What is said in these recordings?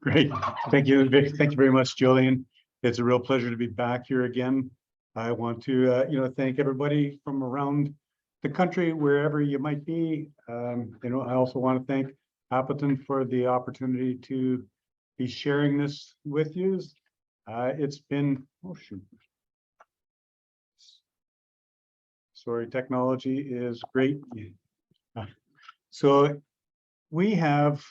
Great. Thank you. Thank you very much, Julian. It's a real pleasure to be back here again. I want to, thank everybody from around the country, wherever you might be. I also want to thank Appleton for the opportunity to be sharing this with you. It's been, oh shoot. Sorry, technology is great. So we have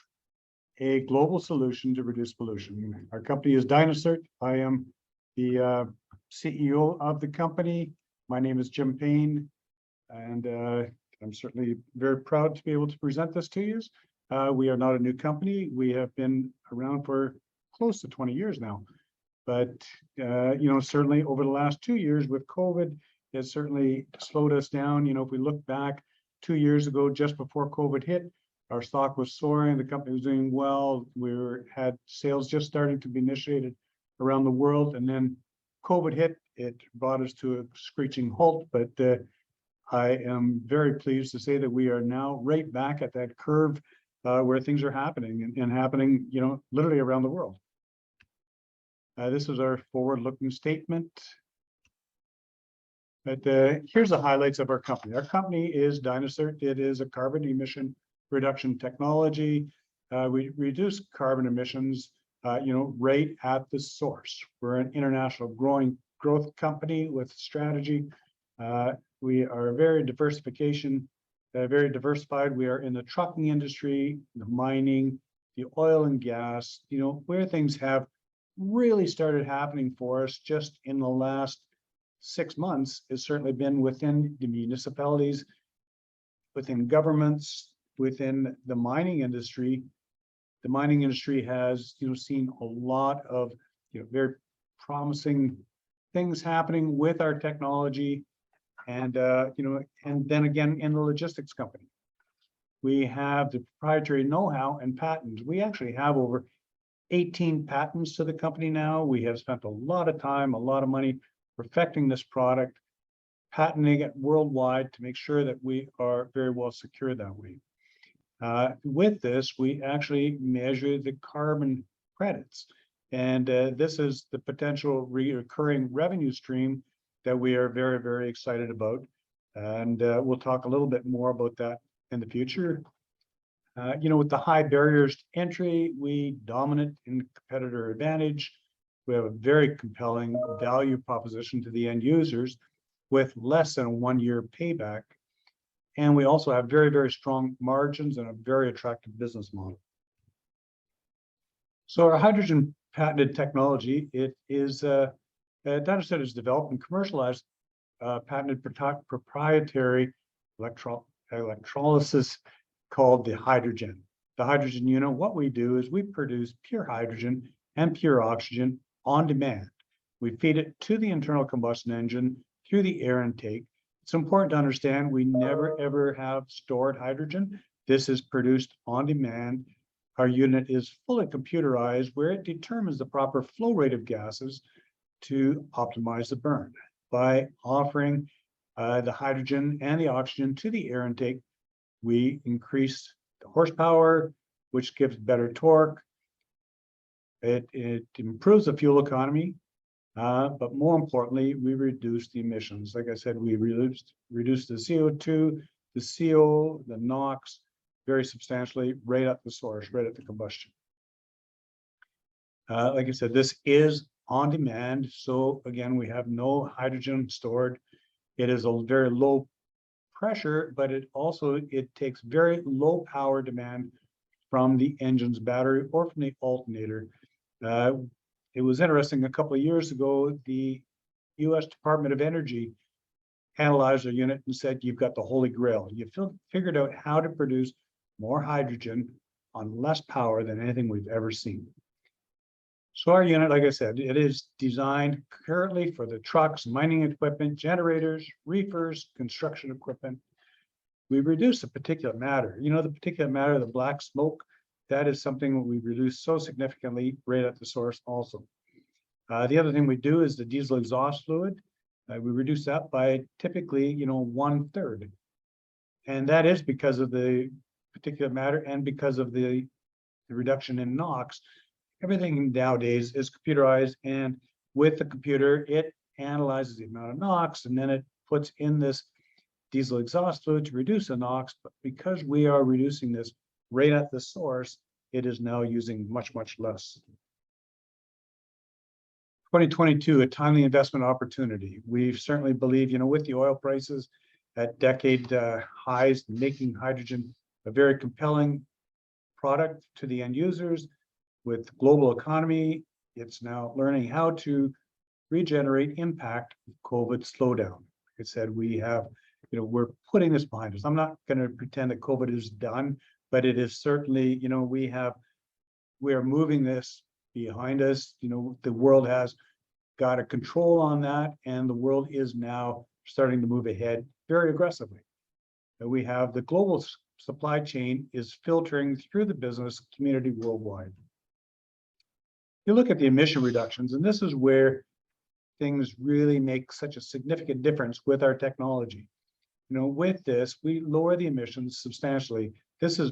a global solution to reduce pollution. Our company is dynaCERT. I am the CEO of the company. My name is Jim Payne, and I'm certainly very proud to be able to present this to you. We are not a new company. We have been around for close to 20 years now. But, certainly over the last 2 years with COVID, it certainly slowed us down. If we look back 2 years ago, just before COVID hit, our stock was soaring. The company was doing well. Had sales just starting to be initiated around the world. And then COVID hit. It brought us to a screeching halt. But I am very pleased to say that we are now right back at that curve where things are happening and happening, literally around the world. This is our forward-looking statement. But here's the highlights of our company. Our company is dynaCERT. It is a carbon emission reduction technology. We reduce carbon emissions, right at the source. We're an international growth company with strategy. We are very diversified. We are in the trucking industry, the mining, the oil and gas, where things have really started happening for us just in the last 6 months has certainly been within the municipalities, within governments, within the mining industry. The mining industry has, seen a lot of, very promising things happening with our technology. And, and then again, in the logistics company, we have the proprietary know-how and patents. We actually have over 18 patents to the company now. We have spent a lot of time, a lot of money perfecting this product, patenting it worldwide to make sure that we are very well secure that way. With this, we actually measure the carbon credits. And this is the potential recurring revenue stream that we are very, very excited about. And we'll talk a little bit more about that in the future. With the high barriers to entry, we dominate in competitor advantage. We have a very compelling value proposition to the end users with less than a 1-year payback. And we also have very, very strong margins and a very attractive business model. So our hydrogen patented technology, it is dynaCERT has developed and commercialized patented proprietary electrolysis called the hydrogen. The hydrogen unit, what we do is we produce pure hydrogen and pure oxygen on demand. We feed it to the internal combustion engine through the air intake. It's important to understand we never ever have stored hydrogen. This is produced on demand. Our unit is fully computerized where it determines the proper flow rate of gases to optimize the burn. By offering the hydrogen and the oxygen to the air intake, we increase the horsepower, which gives better torque. It improves the fuel economy, but more importantly, we reduce the emissions. Like I said, we reduce the CO2, the CO, the NOx very substantially right at the source, right at the combustion. Like I said, this is on demand. So again, we have no hydrogen stored. It is a very low pressure, but it takes very low power demand from the engine's battery or from the alternator. It was interesting, a couple of years ago, the US Department of Energy analyzed our unit and said, you've got the holy grail. You figured out how to produce more hydrogen on less power than anything we've ever seen. So our unit, like I said, it is designed currently for the trucks, mining equipment, generators, reefers, construction equipment. We reduce the particulate matter. The particulate matter, the black smoke, that is something we reduce so significantly right at the source also. The other thing we do is the diesel exhaust fluid. We reduce that by typically, 1/3. And that is because of the particulate matter and because of the reduction in NOx. everything nowadays is computerized, and with the computer, it analyzes the amount of NOx, and then it puts in this diesel exhaust fluid to reduce the NOx. But because we are reducing this right at the source, it is now using much, much less. 2022, a timely investment opportunity. We certainly believe, with the oil prices at decade highs, making hydrogen a very compelling product to the end users. With global economy, it's now learning how to regenerate impact of COVID slowdown. Like I said, we have, we're putting this behind us. I'm not going to pretend that COVID is done, but it is certainly, we are moving this behind us. The world has got a control on that, and the world is now starting to move ahead very aggressively. We have the global supply chain is filtering through the business community worldwide. You look at the emission reductions, and this is where things really make such a significant difference with our technology. With this, we lower the emissions substantially. This is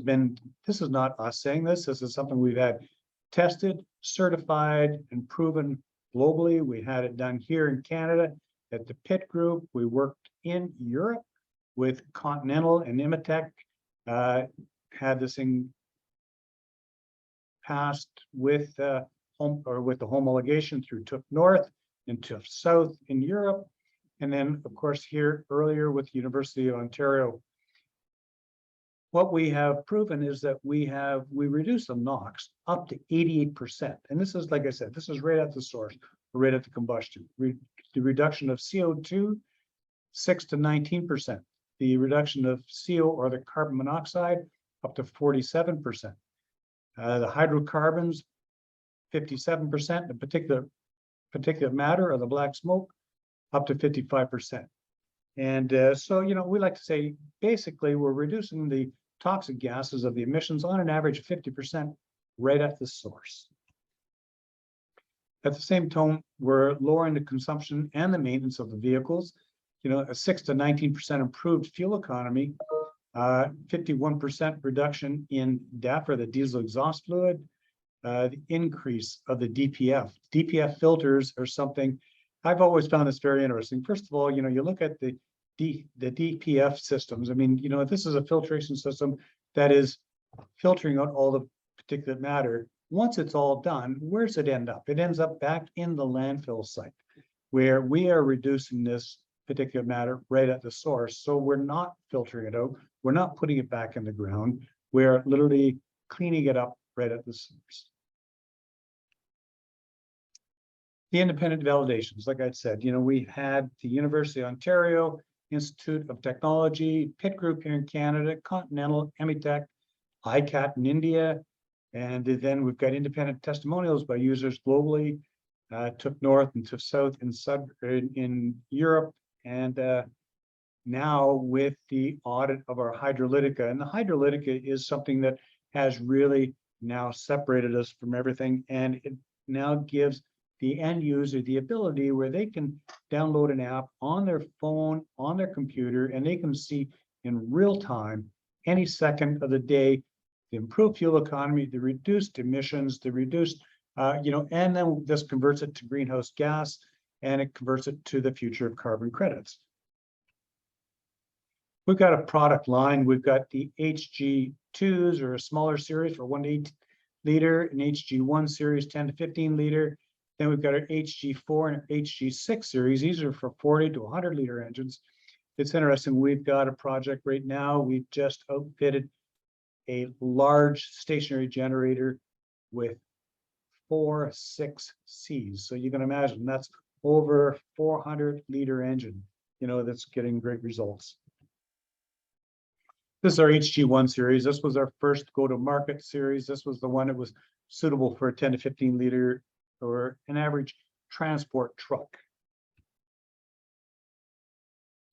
not us saying this. This is something we've had tested, certified, and proven globally. We had it done here in Canada at the Pitt Group. We worked in Europe with Continental and Imitec. Had this thing passed with the homologation through TÜV North and TÜV South in Europe, and then of course here earlier with the University of Ontario. What we have proven is that we reduce the NOx up to 88%, and this is, like I said, this is right at the source, right at the combustion. The reduction of CO2, 6 to 19%. The reduction of CO, or the carbon monoxide, up to 47%. The hydrocarbons, 57%. The particulate matter, or the black smoke, up to 55%. And so, we like to say, basically, we're reducing the toxic gases of the emissions on an average of 50% right at the source. At the same time, we're lowering the consumption and the maintenance of the vehicles. A 6 to 19% improved fuel economy, 51% reduction in DEF, or the diesel exhaust fluid, the increase of the DPF. DPF filters are something I've always found this very interesting. First of all, you look at the DPF systems. I mean, this is a filtration system that is filtering out all the particulate matter. Once it's all done, where does it end up? It ends up back in the landfill site, where we are reducing this particulate matter right at the source. So we're not filtering it out. We're not putting it back in the ground. We're literally cleaning it up right at the source. The independent validations, like I said, we had the University of Ontario, Institute of Technology, Pitt Group here in Canada, Continental, Imitec, ICAT in India, and then we've got independent testimonials by users globally, TÜV North and TÜV South in Europe, and now with the audit of our hydrolytica. And the hydrolytica is something that has really now separated us from everything, and it now gives the end user the ability where they can download an app on their phone, on their computer, and they can see in real time, any second of the day, the improved fuel economy, the reduced emissions, the reduced, and then this converts it to greenhouse gas, and it converts it to the future of carbon credits. We've got a product line. We've got the HG2s, or a smaller series for 1 to 8 liter, an HG1 series, 10 to 15 liter. Then we've got our HG4 and HG6 series. These are for 40 to 100 liter engines. It's interesting. We've got a project right now. We've just outfitted a large stationary generator with 4 6Cs. So you can imagine that's over 400 liter engine, that's getting great results. This is our HG1 series. This was our first go-to-market series. This was the one that was suitable for a 10 to 15 liter or an average transport truck.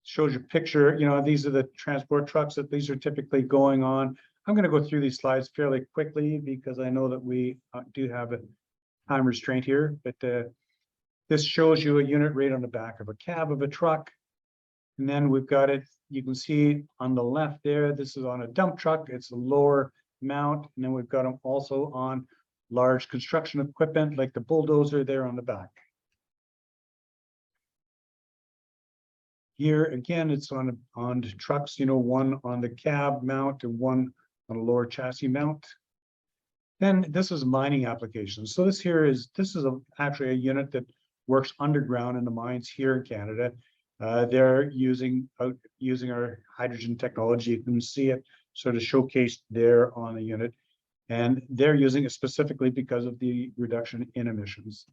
Shows you a picture, these are the transport trucks that these are typically going on. I'm going to go through these slides fairly quickly because I know that we do have a time restraint here, but this shows you a unit rate on the back of a cab of a truck. And then we've got it, you can see on the left there, this is on a dump truck. It's a lower mount. And then we've got them also on large construction equipment like the bulldozer there on the back. Here again, it's on trucks, one on the cab mount and one on a lower chassis mount. Then this is mining applications. So this is actually a unit that works underground in the mines here in Canada. They're using our hydrogen technology. You can see it sort of showcased there on the unit, and they're using it specifically because of the reduction in emissions.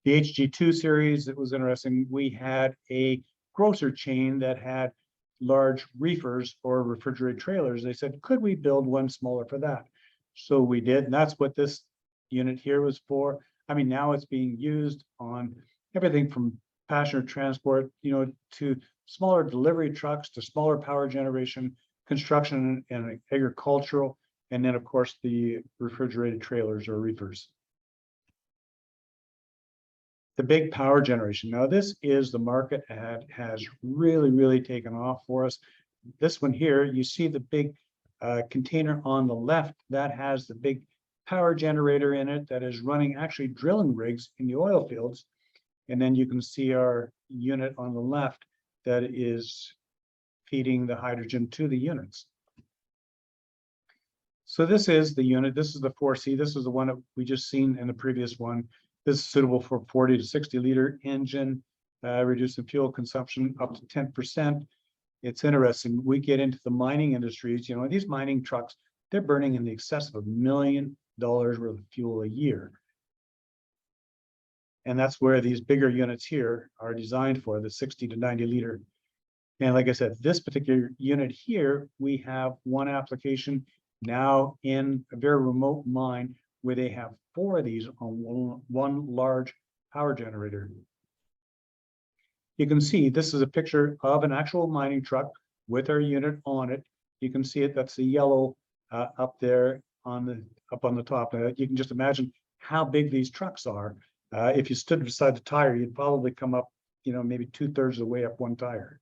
The HG2 series, it was interesting. We had a grocer chain that had large reefers or refrigerated trailers. They said, could we build one smaller for that? So we did, and that's what this unit here was for. I mean, now it's being used on everything from passenger transport, to smaller delivery trucks, to smaller power generation, construction and agricultural, and then of course the refrigerated trailers or reefers. The big power generation. Now this is the market that has really, really taken off for us. This one here, you see the big container on the left that has the big power generator in it that is running actually drilling rigs in the oil fields. And then you can see our unit on the left that is feeding the hydrogen to the units. So this is the unit. This is the 4C. This is the one that we just seen in the previous one. This is suitable for 40 to 60 liter engine, reducing fuel consumption up to 10%. It's interesting. We get into the mining industries, these mining trucks, they're burning in the excess of $1 million worth of fuel a year. And that's where these bigger units here are designed for, the 60 to 90 liter. And like I said, this particular unit here, we have one application now in a very remote mine where they have 4 of these on one large power generator. You can see this is a picture of an actual mining truck with our unit on it. You can see it, that's the yellow up there on the top. You can just imagine how big these trucks are. If you stood beside the tire, you'd probably come up, maybe 2/3 of the way up one tire.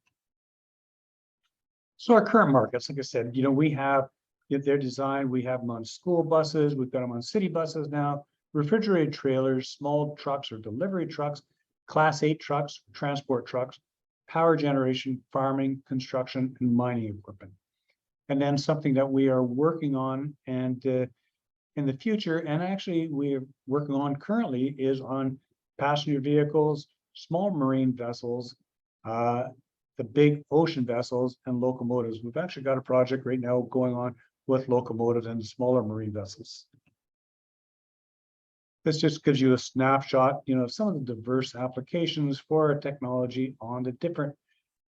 So our current markets, like I said, we have their design. We have them on school buses. We've got them on city buses now, refrigerated trailers, small trucks or delivery trucks, Class 8 trucks, transport trucks, power generation, farming, construction, and mining equipment. And then something that we are working on and in the future, and actually we're working on currently, is on passenger vehicles, small marine vessels, the big ocean vessels, and locomotives. We've actually got a project right now going on with locomotives and smaller marine vessels. This just gives you a snapshot, of some of the diverse applications for our technology on the different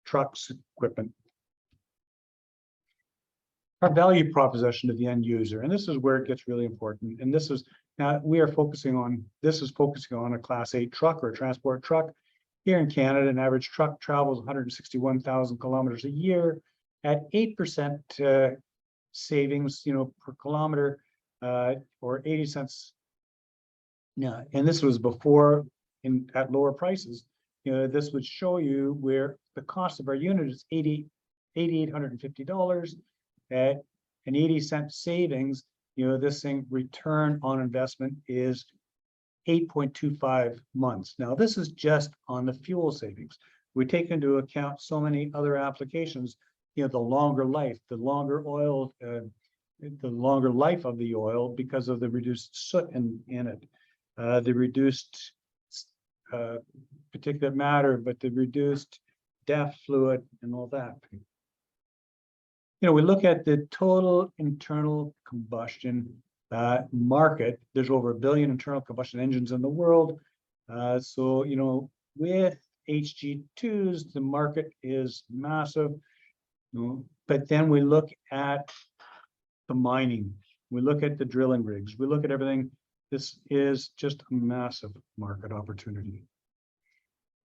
trucks equipment. Our value proposition to the end user, and this is where it gets really important. And this is now focusing on a Class 8 truck or a transport truck. Here in Canada, an average truck travels 161,000 kilometers a year at 8% savings, per kilometer, or 80 cents. Yeah, and this was before at lower prices. This would show you where the cost of our unit is $8,850 at an 80-cent savings. This thing return on investment is 8.25 months. Now, this is just on the fuel savings. We take into account so many other applications, the longer life, the longer oil, the longer life of the oil because of the reduced soot in it, the reduced particulate matter, but the reduced DEF fluid and all that. We look at the total internal combustion market. There's over 1 billion internal combustion engines in the world. So, with HG2s, the market is massive. But then we look at the mining. We look at the drilling rigs. We look at everything. This is just a massive market opportunity.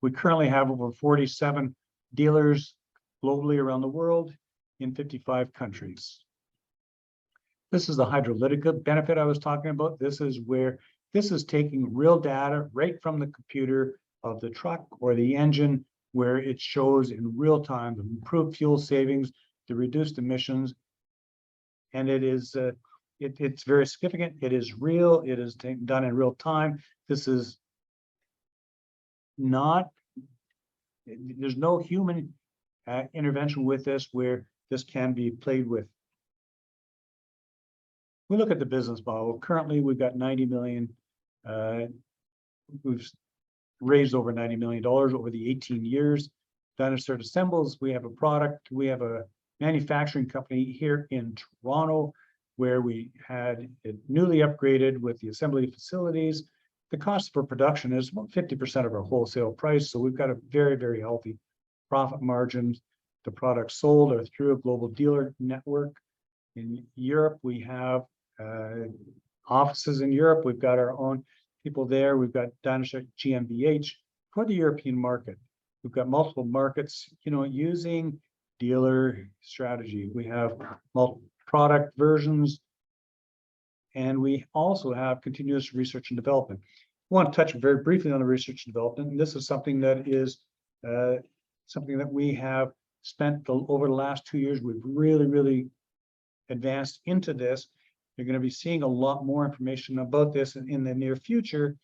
We currently have over 47 dealers globally around the world in 55 countries. This is the hydrolytic benefit I was talking about. This is taking real data right from the computer of the truck or the engine, where it shows in real time the improved fuel savings, the reduced emissions, and it is it's very significant. It is real. It is done in real time. This is not, there's no human intervention with this where this can be played with. We look at the business model. Currently, we've got 90 million. We've raised over $90 million over the 18 years. dynaCERT assembles. We have a product. We have a manufacturing company here in Toronto where we had it newly upgraded with the assembly facilities. The cost for production is about 50% of our wholesale price. So we've got a very, very healthy profit margin. The products sold are through a global dealer network. In Europe, we have offices in Europe. We've got our own people there. We've got dynaCERT GmbH for the European market. We've got multiple markets, using dealer strategy. We have multiple product versions, and we also have continuous research and development. I want to touch very briefly on the research and development. And this is something that is something that we have spent over the last 2 years. We've really, really advanced into this. You're going to be seeing a lot more information about this in the near future.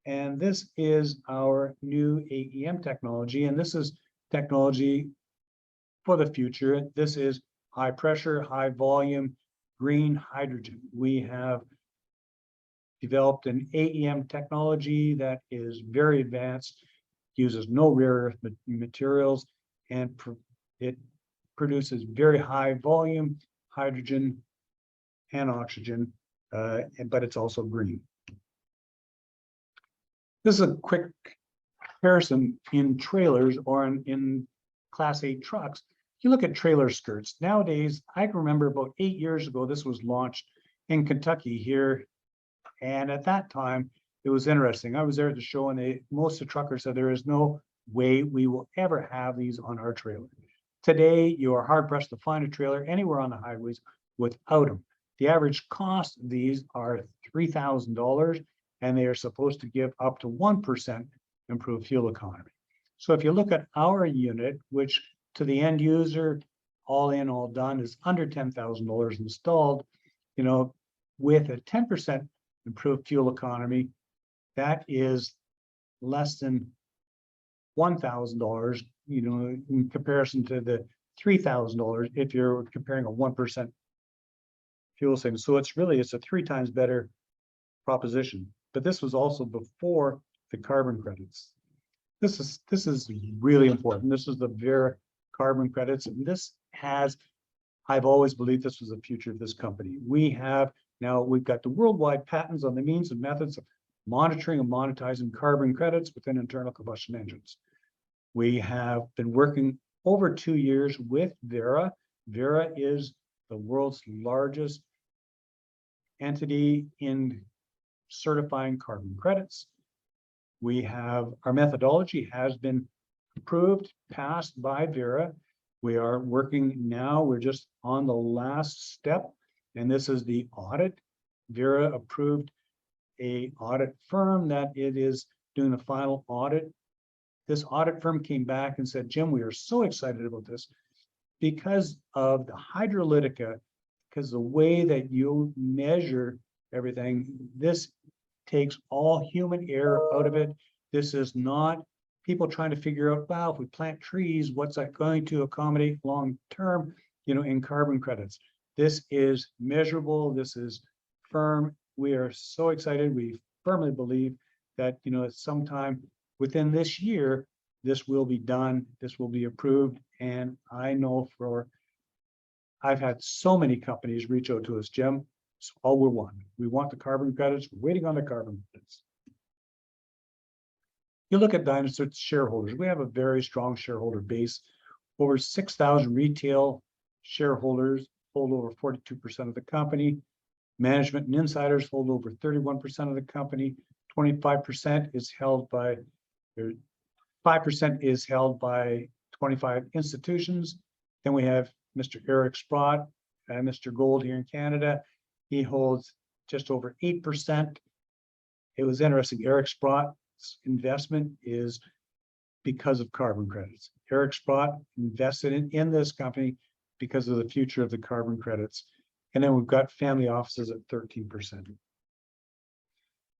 And this is our new AEM technology. And this is technology for the future. This is high pressure, high volume, green hydrogen. We have developed an AEM technology that is very advanced, uses no rare earth materials, and it produces very high volume hydrogen and oxygen, but it's also green. This is a quick comparison in trailers or in Class 8 trucks. You look at trailer skirts. Nowadays, I can remember about 8 years ago, this was launched in Kentucky here. And at that time, it was interesting. I was there at the show, and most of the truckers said there is no way we will ever have these on our trailer. Today, you are hard pressed to find a trailer anywhere on the highways without them. The average cost of these are $3,000, and they are supposed to give up to 1% improved fuel economy. So if you look at our unit, which to the end user, all in, all done, is under $10,000 installed, with a 10% improved fuel economy, that is less than $1,000, in comparison to the $3,000 if you're comparing a 1% fuel savings. So it's a 3 times better proposition. But this was also before the carbon credits. This is really important. This is the Vera carbon credits, and I've always believed this was the future of this company. We've got the worldwide patents on the means and methods of monitoring and monetizing carbon credits within internal combustion engines. We have been working over 2 years with Vera. Vera is the world's largest entity in certifying carbon credits. Our methodology has been approved, passed by Vera. We are working now, we're just on the last step, and this is the audit. Vera approved an audit firm that it is doing the final audit. This audit firm came back and said, Jim, we are so excited about this because of the hydrolytica, because the way that you measure everything, this takes all human error out of it. This is not people trying to figure out, wow, if we plant trees, what's that going to accommodate long term, in carbon credits. This is measurable. This is firm. We are so excited. We firmly believe that, at some time within this year, this will be done. This will be approved. And I know I've had so many companies reach out to us, Jim. It's all we want. We want the carbon credits. We're waiting on the carbon credits. You look at dynaCERT's shareholders. We have a very strong shareholder base. Over 6,000 retail shareholders hold over 42% of the company. Management and insiders hold over 31% of the company. 25% is held by, 5% is held by 25 institutions. Then we have Mr. Eric Sprott and Mr. Gold here in Canada. He holds just over 8%. It was interesting. Eric Sprott's investment is because of carbon credits. Eric Sprott invested in this company because of the future of the carbon credits. And then we've got family offices at 13%.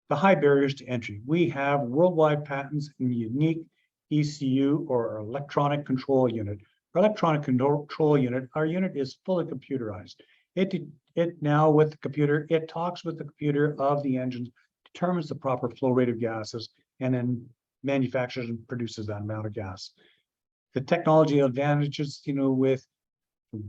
The high barriers to entry. We have worldwide patents in unique ECU or electronic control unit. Our electronic control unit, our unit is fully computerized. It now with the computer, it talks with the computer of the engines, determines the proper flow rate of gases, and then manufactures and produces that amount of gas. The technology advantages, with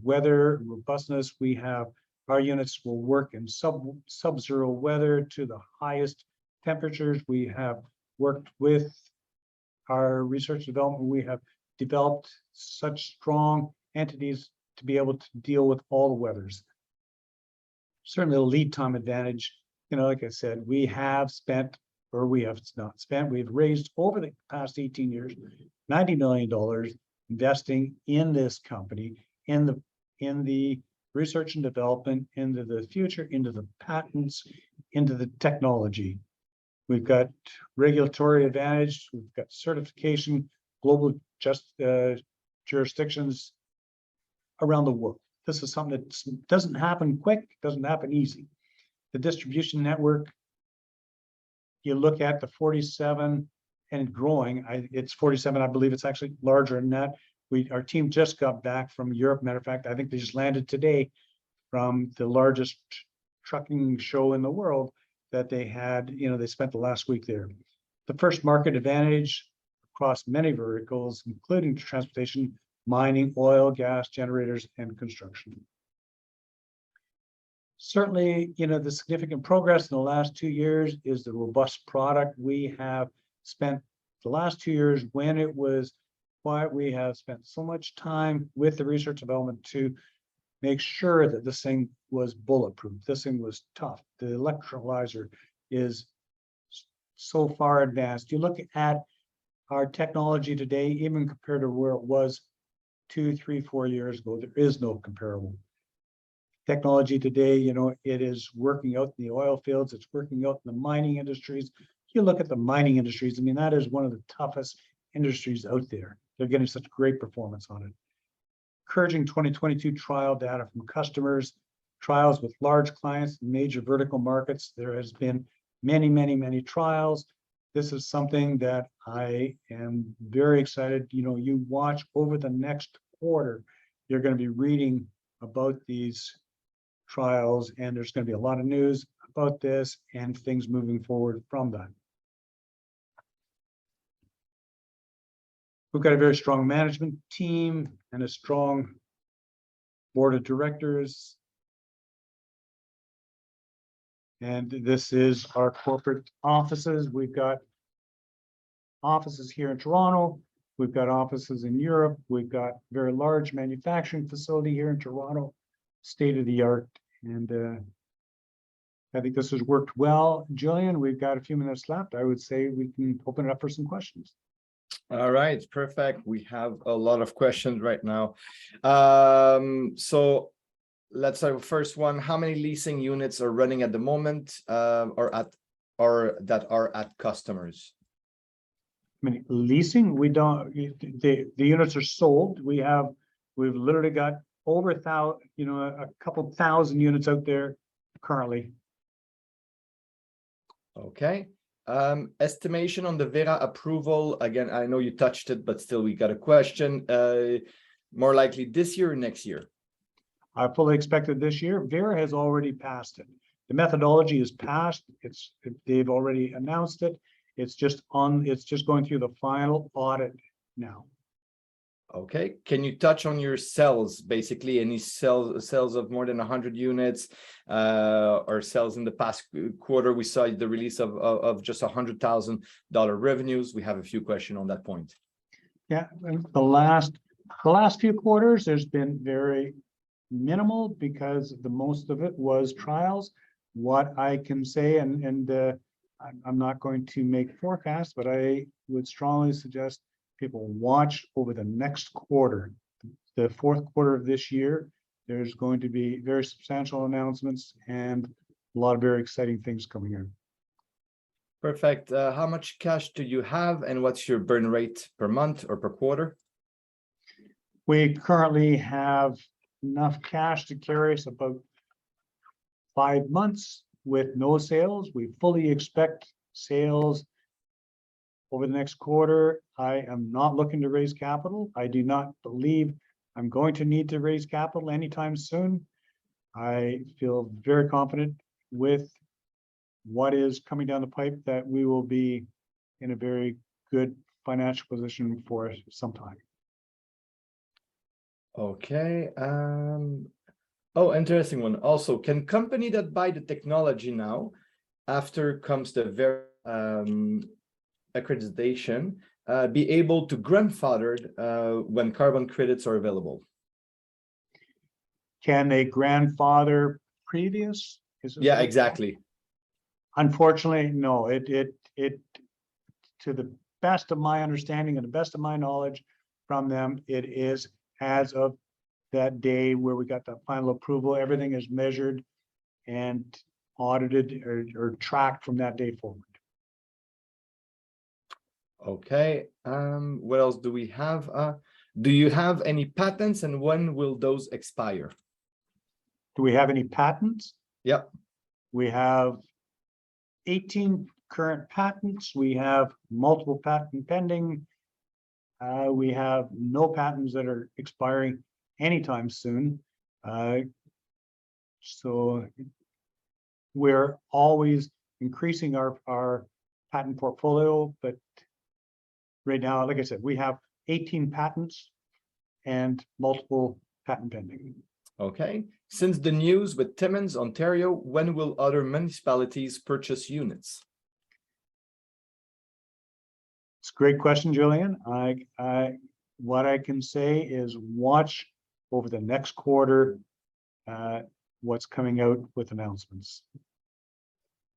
weather robustness, we have our units will work in sub-zero weather to the highest temperatures. We have worked with our research development. We have developed such strong entities to be able to deal with all the weathers. Certainly a lead time advantage. Like I said, we have spent, or we have not spent, we've raised over the past 18 years, $90 million investing in this company, in the research and development, into the future, into the patents, into the technology. We've got regulatory advantage, we've got certification, global jurisdictions around the world. This is something that doesn't happen quick, doesn't happen easy. The distribution network, you look at the 47 and growing, it's 47, I believe it's actually larger than that. Our team just got back from Europe. Matter of fact, I think they just landed today from the largest trucking show in the world that they had. They spent the last week there. The first market advantage across many verticals, including transportation, mining, oil, gas, generators, and construction. Certainly, the significant progress in the last 2 years is the robust product. We have spent the last 2 years when it was quiet, we have spent so much time with the research development to make sure that this thing was bulletproof. This thing was tough. The electrolyzer is so far advanced. You look at our technology today, even compared to where it was 2, 3, 4 years ago, there is no comparable. Technology today, it is working out in the oil fields, it's working out in the mining industries. You look at the mining industries, that is one of the toughest industries out there. They're getting such great performance on it. Encouraging 2022 trial data from customers, trials with large clients in major vertical markets. There has been many, many, many trials. This is something that I am very excited. You watch over the next quarter, you're going to be reading about these trials, and there's going to be a lot of news about this and things moving forward from that. We've got a very strong management team and a strong board of directors. And this is our corporate offices. We've got offices here in Toronto. We've got offices in Europe. We've got a very large manufacturing facility here in Toronto, state of the art. And I think this has worked well. Julian, we've got a few minutes left. I would say we can open it up for some questions. All right, perfect. We have a lot of questions right now. So let's start with the first one. How many leasing units are running at the moment, or that are at customers? Leasing, we don't. The units are sold. We've literally got over 1,000, a couple thousand units out there currently. Okay. Estimation on the Vera approval. Again, I know you touched it, but still we got a question. More likely this year or next year? I fully expect it this year. Vera has already passed it. The methodology is passed. They've already announced it. It's just going through the final audit now. Okay. Can you touch on your sales? Basically, any sales of more than 100 units, or sales in the past quarter? We saw the release of just $100,000 revenues. We have a few questions on that point. Yeah, the last few quarters, there's been very minimal because the most of it was trials. What I can say, and I'm not going to make forecasts, but I would strongly suggest people watch over the next quarter, the fourth quarter of this year. There's going to be very substantial announcements and a lot of very exciting things coming in. Perfect. How much cash do you have, and what's your burn rate per month or per quarter? We currently have enough cash to carry us about 5 months with no sales. We fully expect sales over the next quarter. I am not looking to raise capital. I do not believe I'm going to need to raise capital anytime soon. I feel very confident with what is coming down the pipe that we will be in a very good financial position for some time. Okay. Oh, interesting one. Also, can company that buy the technology now, after comes the very accreditation, be able to grandfather when carbon credits are available? Can they grandfather previous? Yeah, exactly. Unfortunately, no. It to the best of my understanding and the best of my knowledge from them, it is as of that day where we got the final approval. Everything is measured and audited or tracked from that day forward. Okay. What else do we have? Do you have any patents, and when will those expire? Do we have any patents? Yeah. We have 18 current patents. We have multiple patent pending. We have no patents that are expiring anytime soon. So we're always increasing our patent portfolio, but right now, like I said, we have 18 patents and multiple patent pending. Okay. Since the news with Timmins, Ontario, when will other municipalities purchase units? It's a great question, Julian. What I can say is watch over the next quarter what's coming out with announcements.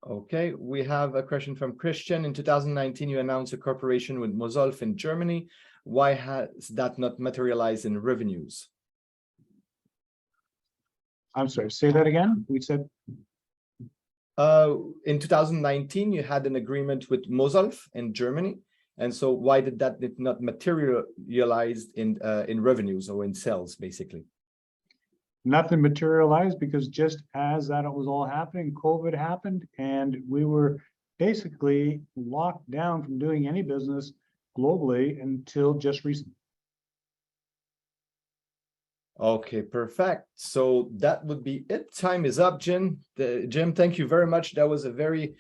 Okay, we have a question from Christian. In 2019, you announced a cooperation with Mozolf in Germany. Why has that not materialized in revenues? I'm sorry, say that again. We said in 2019, you had an agreement with Mozolf in Germany. And so why did that not materialize in revenues or in sales, basically? nothing materialized because just as that was all happening, COVID happened, and we were basically locked down from doing any business globally until just recently. Okay, perfect. So that would be it. Time is up, Jim. Jim, thank you very much. That was a very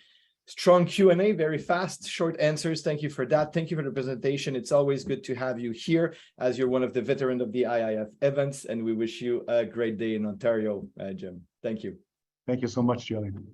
strong Q&A, very fast, short answers. Thank you for that. Thank you for the presentation. It's always good to have you here as you're one of the veterans of the IIF events, and we wish you a great day in Ontario, Jim. Thank you. Thank you so much, Julian.